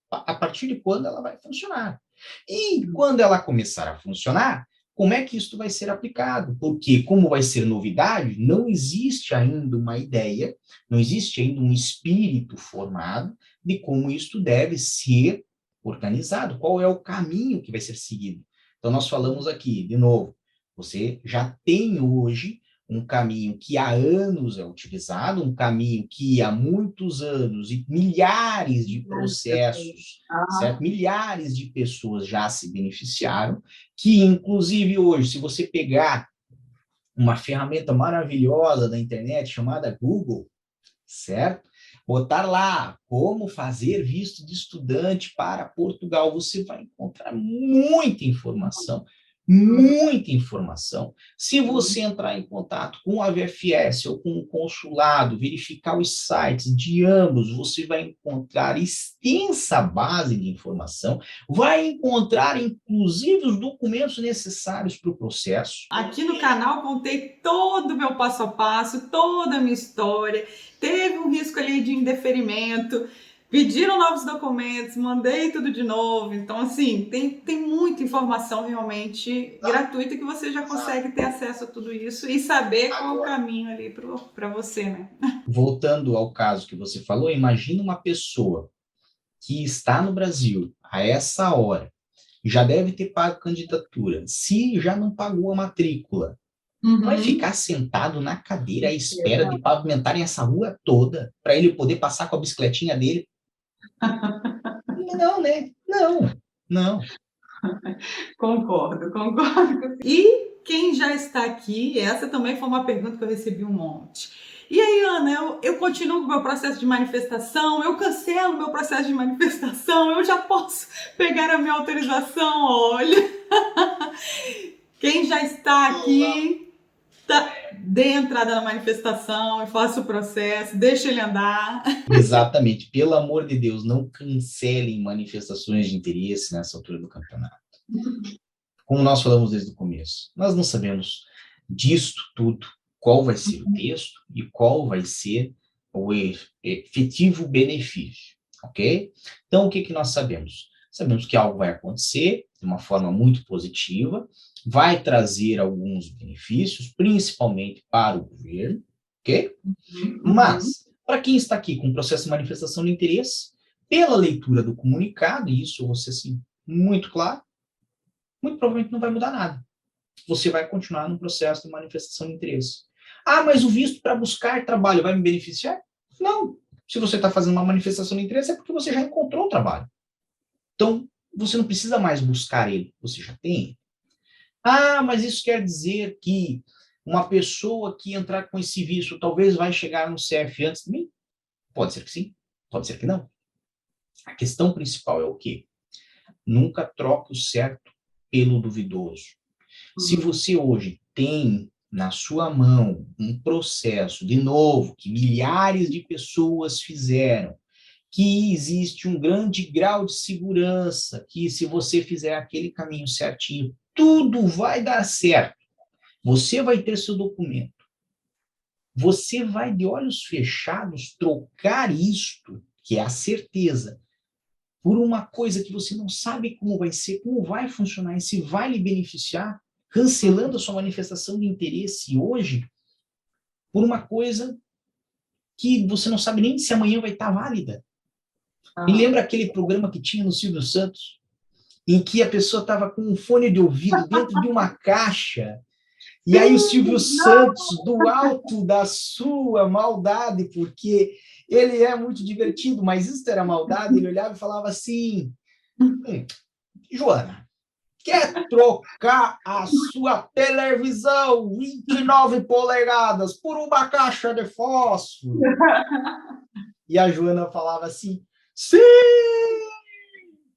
a partir de quando ela vai funcionar. E quando ela começar a funcionar, como é que isso vai ser aplicado? Porque, como vai ser novidade, não existe ainda uma ideia, não existe ainda um espírito formado de como isso deve ser organizado, qual é o caminho que vai ser seguido. Então, nós falamos aqui, de novo, você já tem hoje um caminho que há anos é utilizado, um caminho que há muitos anos e milhares de processos, certo? Milhares de pessoas já se beneficiaram, que inclusive hoje, se você pegar uma ferramenta maravilhosa da internet chamada Google, certo? Botar lá como fazer visto de estudante para Portugal, você vai encontrar muita informação, muita informação. Se você entrar em contato com a VFS ou com o consulado, verificar os sites de ambos, você vai encontrar extensa base de informação, vai encontrar inclusive os documentos necessários para o processo. Aqui no canal contei todo o meu passo a passo, toda a minha história. Teve um risco ali de indeferimento, pediram novos documentos, mandei tudo de novo. Então, assim, tem muita informação realmente gratuita que você já consegue ter acesso a tudo isso e saber qual é o caminho ali para você, né? Voltando ao caso que você falou, imagina uma pessoa que está no Brasil a essa hora, já deve ter pago candidatura, se já não pagou a matrícula, vai ficar sentado na cadeira à espera de pavimentarem essa rua toda para ele poder passar com a bicicletinha dele? Não, né? Não, não. Concordo, concordo. E quem já está aqui, essa também foi uma pergunta que eu recebi um monte. E aí, Ana, eu continuo com o meu processo de manifestação, eu cancelo meu processo de manifestação, eu já posso pegar a minha autorização, olha. Quem já está aqui, dê entrada na manifestação e faça o processo, deixa ele andar. Exatamente. Pelo amor de Deus, não cancelem manifestações de interesse nessa altura do campeonato. Como nós falamos desde o começo, nós não sabemos disto tudo, qual vai ser o texto e qual vai ser o efetivo benefício, ok? Então, o que nós sabemos? Sabemos que algo vai acontecer de uma forma muito positiva, vai trazer alguns benefícios, principalmente para o governo, ok? Mas, para quem está aqui com o processo de manifestação de interesse, pela leitura do comunicado, e isso eu vou ser assim, muito claro, muito provavelmente não vai mudar nada. Você vai continuar no processo de manifestação de interesse. Ah, mas o visto para buscar trabalho vai me beneficiar? Não. Se você está fazendo uma manifestação de interesse, é porque você já encontrou o trabalho. Então, você não precisa mais buscar ele, você já tem ele. Ah, mas isso quer dizer que uma pessoa que entrar com esse visto talvez vai chegar no CF antes de mim? Pode ser que sim, pode ser que não. A questão principal é o quê? Nunca troque o certo pelo duvidoso. Se você hoje tem na sua mão um processo, de novo, que milhares de pessoas fizeram, que existe um grande grau de segurança, que se você fizer aquele caminho certinho, tudo vai dar certo. Você vai ter seu documento. Você vai, de olhos fechados, trocar isto, que é a certeza, por uma coisa que você não sabe como vai ser, como vai funcionar e se vai lhe beneficiar, cancelando a sua manifestação de interesse hoje, por uma coisa que você não sabe nem se amanhã vai estar válida. Me lembra aquele programa que tinha no Silvio Santos, em que a pessoa estava com um fone de ouvido dentro de uma caixa, e aí o Silvio Santos, do alto da sua maldade, porque ele é muito divertido, mas isso era maldade, ele olhava e falava assim, Joana, quer trocar a sua televisão 29 polegadas por uma caixa de fósforo? E a Joana falava assim, sim!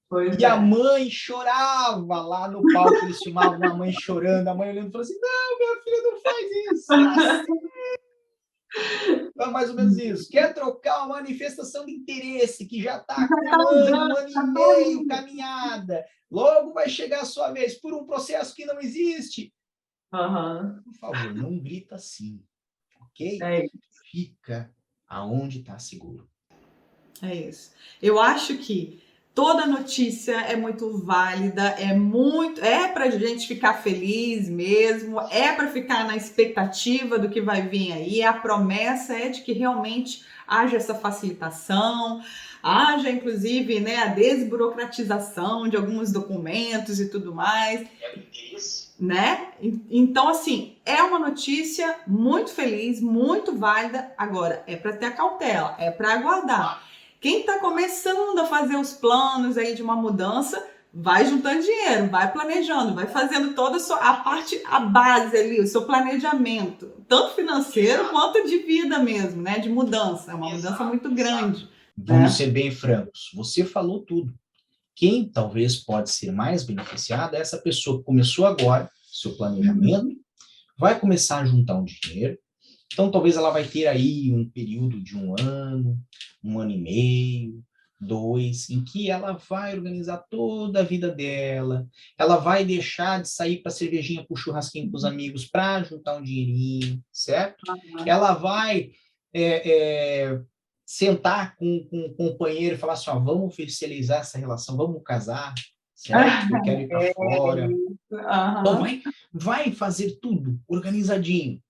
Pois e a mãe chorava lá no palco, eles filmavam a mãe chorando, a mãe olhando e falou assim, não, minha filha não faz isso, é assim. É mais ou menos isso. Quer trocar uma manifestação de interesse que já está com um ano e meio caminhada, logo vai chegar a sua vez por um processo que não existe. Por favor, não grita assim, ok? Fica aonde está seguro. É isso. Eu acho que toda notícia é muito válida, é para gente ficar feliz mesmo, é para ficar na expectativa do que vai vir aí. A promessa é de que realmente haja essa facilitação, haja inclusive, né, a desburocratização de alguns documentos e tudo mais. Né? Então, assim, é uma notícia muito feliz, muito válida. Agora, é para ter cautela, é para aguardar. Quem está começando a fazer os planos aí de uma mudança, vai juntando dinheiro, vai planejando, vai fazendo toda a base ali, o seu planejamento, tanto financeiro quanto de vida mesmo, né? De mudança, é uma mudança muito grande. Vamos ser bem francos, você falou tudo. Quem talvez pode ser mais beneficiado é essa pessoa que começou agora seu planejamento, vai começar a juntar um dinheiro, então talvez ela vai ter aí um período de um ano e meio, 2, em que ela vai organizar toda a vida dela, ela vai deixar de sair para cervejinha, para o churrasquinho com os amigos, para juntar um dinheirinho, certo? Ela vai sentar com um companheiro e falar assim, ó, vamos oficializar essa relação, vamos casar, certo? Eu quero ir para fora. Então, vai fazer tudo organizadinho.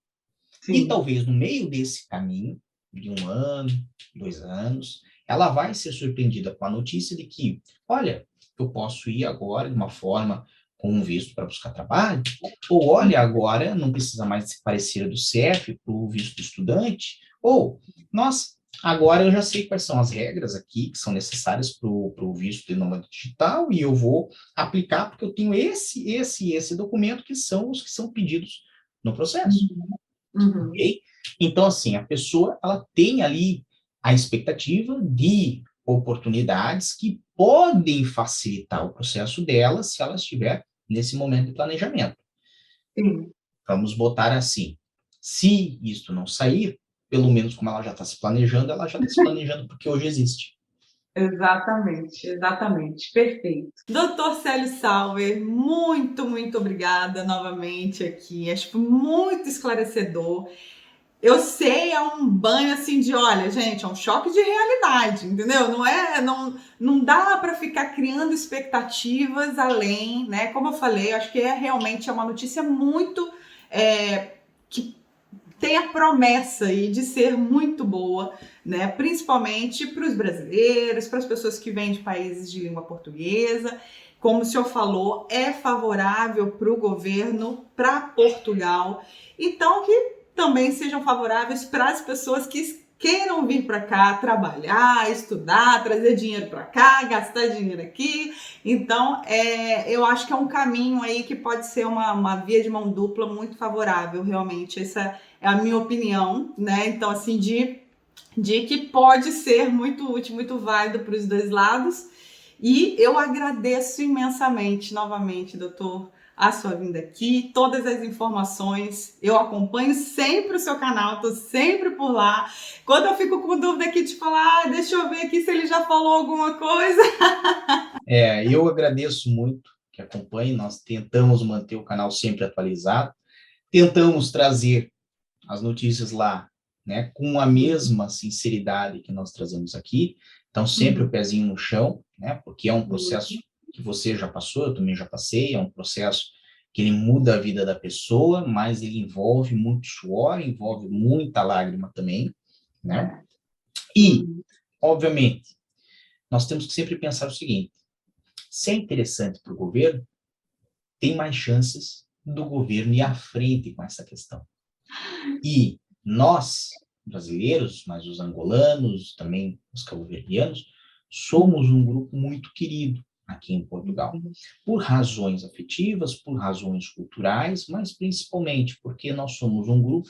Sim. E talvez no meio desse caminho, de 1 ano, 2 anos, ela vai ser surpreendida com a notícia de que, olha, eu posso ir agora de uma forma com um visto para buscar trabalho, ou olha, agora não precisa mais se parecer do CF para o visto do estudante, ou, nossa, Agora eu já sei quais são as regras aqui que são necessárias para o visto de nômade digital e eu vou aplicar porque eu tenho esse documento que são os que são pedidos no processo, Uhum. ok? Então, assim, a pessoa, ela tem ali a expectativa de oportunidades que podem facilitar o processo dela se ela estiver nesse momento de planejamento. Sim. Vamos botar assim, se isto não sair, pelo menos como ela já está se planejando, ela já está se planejando porque hoje existe. Exatamente, exatamente, perfeito. Doutor Célio Sauer, muito obrigada novamente aqui. Acho que foi muito esclarecedor. Eu sei, é um banho assim de, olha, gente, é um choque de realidade, entendeu? Não dá para ficar criando expectativas além, né? Como eu falei, acho que realmente é uma notícia muito que tem a promessa aí de ser muito boa, né? Principalmente para os brasileiros, para as pessoas que vêm de países de língua portuguesa. Como o senhor falou, é favorável para o governo, para Portugal. Então, que também sejam favoráveis para as pessoas que queiram vir para cá trabalhar, estudar, trazer dinheiro para cá, gastar dinheiro aqui. Então, eu acho que é um caminho aí que pode ser uma via de mão dupla muito favorável, realmente. Essa é a minha opinião, né? Então, assim, de que pode ser muito útil, muito válido para os dois lados. E eu agradeço imensamente, novamente, doutor, a sua vinda aqui, todas as informações. Eu acompanho sempre o seu canal, estou sempre por lá. Quando eu fico com dúvida aqui de falar, deixa eu ver aqui se ele já falou alguma coisa. Eu agradeço muito que acompanhe, nós tentamos manter o canal sempre atualizado, tentamos trazer as notícias lá, né, com a mesma sinceridade que nós trazemos aqui, então sempre o pezinho no chão, né, porque é um processo que você já passou, eu também já passei, é um processo que ele muda a vida da pessoa, mas ele envolve muito suor, envolve muita lágrima também, né, e, obviamente, nós temos que sempre pensar o seguinte, se é interessante para o governo, tem mais chances do governo ir à frente com essa questão. E nós, brasileiros, mas os angolanos, também os cabo-verdianos, somos um grupo muito querido aqui em Portugal, por razões afetivas, por razões culturais, mas principalmente porque nós somos um grupo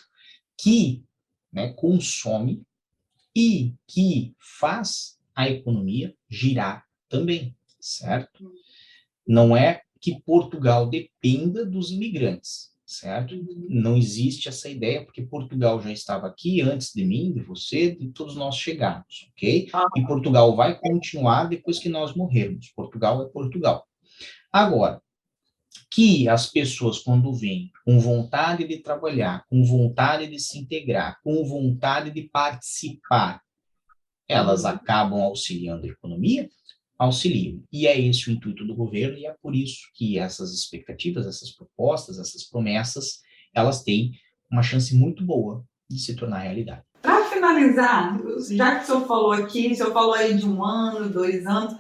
que, né, consome e que faz a economia girar também, certo? Não é que Portugal dependa dos imigrantes, certo? Não existe essa ideia, porque Portugal já estava aqui antes de mim, de você, de todos nós chegarmos, ok? E Portugal vai continuar depois que nós morrermos. Portugal é Portugal. Agora, que as pessoas, quando vêm com vontade de trabalhar, com vontade de se integrar, com vontade de participar, elas acabam auxiliando a economia, auxiliam. E é esse o intuito do governo, e é por isso que essas expectativas, essas propostas, essas promessas, elas têm uma chance muito boa de se tornar realidade. Para finalizar, já que o senhor falou aqui, o senhor falou aí de 1 ano, 2 anos,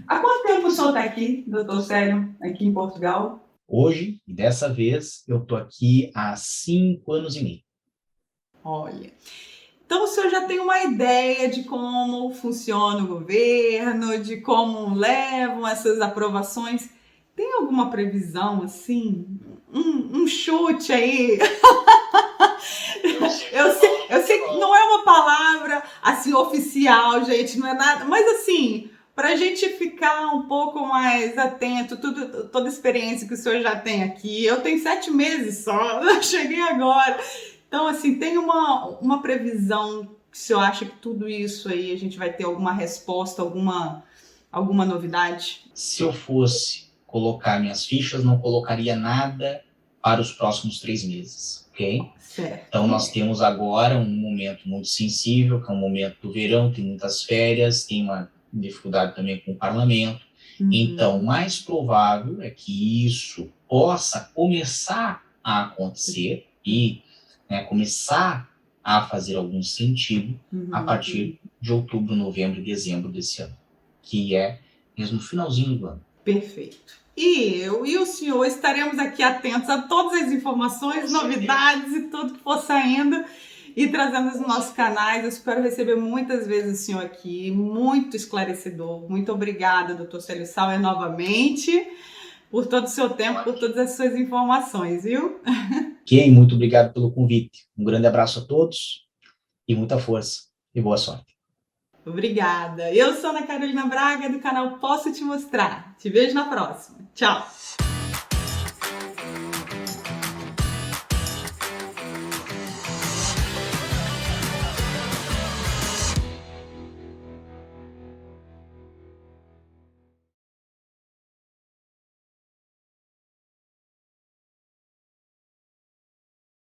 há quanto tempo o senhor está aqui, doutor Célio, aqui em Portugal? Hoje, e dessa vez, eu estou aqui há 5 anos e meio. Olha, então o senhor já tem uma ideia de como funciona o governo, de como levam essas aprovações. Tem alguma previsão, assim, um chute aí? Eu sei que não é uma palavra, assim, oficial, gente, não é nada, mas assim, para a gente ficar um pouco mais atento, toda a experiência que o senhor já tem aqui, eu tenho 7 meses só, eu cheguei agora. Então, assim, tem uma previsão que o senhor acha que tudo isso aí a gente vai ter alguma resposta, alguma novidade? Se eu fosse colocar minhas fichas, não colocaria nada para os próximos 3 meses, ok? Certo. Então, nós temos agora um momento muito sensível, que é um momento do verão, tem muitas férias, tem uma dificuldade também com o parlamento. Então, o mais provável é que isso possa começar a acontecer e, né, começar a fazer algum sentido a partir de outubro, novembro e dezembro desse ano, que é mesmo no finalzinho do ano. Perfeito. E eu e o senhor estaremos aqui atentos a todas as informações, novidades e tudo que for saindo. e trazendo nos nossos canais. Eu espero receber muitas vezes o senhor aqui, muito esclarecedor. Muito obrigada, doutor Célio Sauer, novamente, por todo o seu tempo, por todas as suas informações, viu? Ken, muito obrigado pelo convite. Um grande abraço a todos e muita força e boa sorte. Obrigada. Eu sou Ana Carolina Braga, do canal Posso Te Mostrar. Te vejo na próxima. Tchau!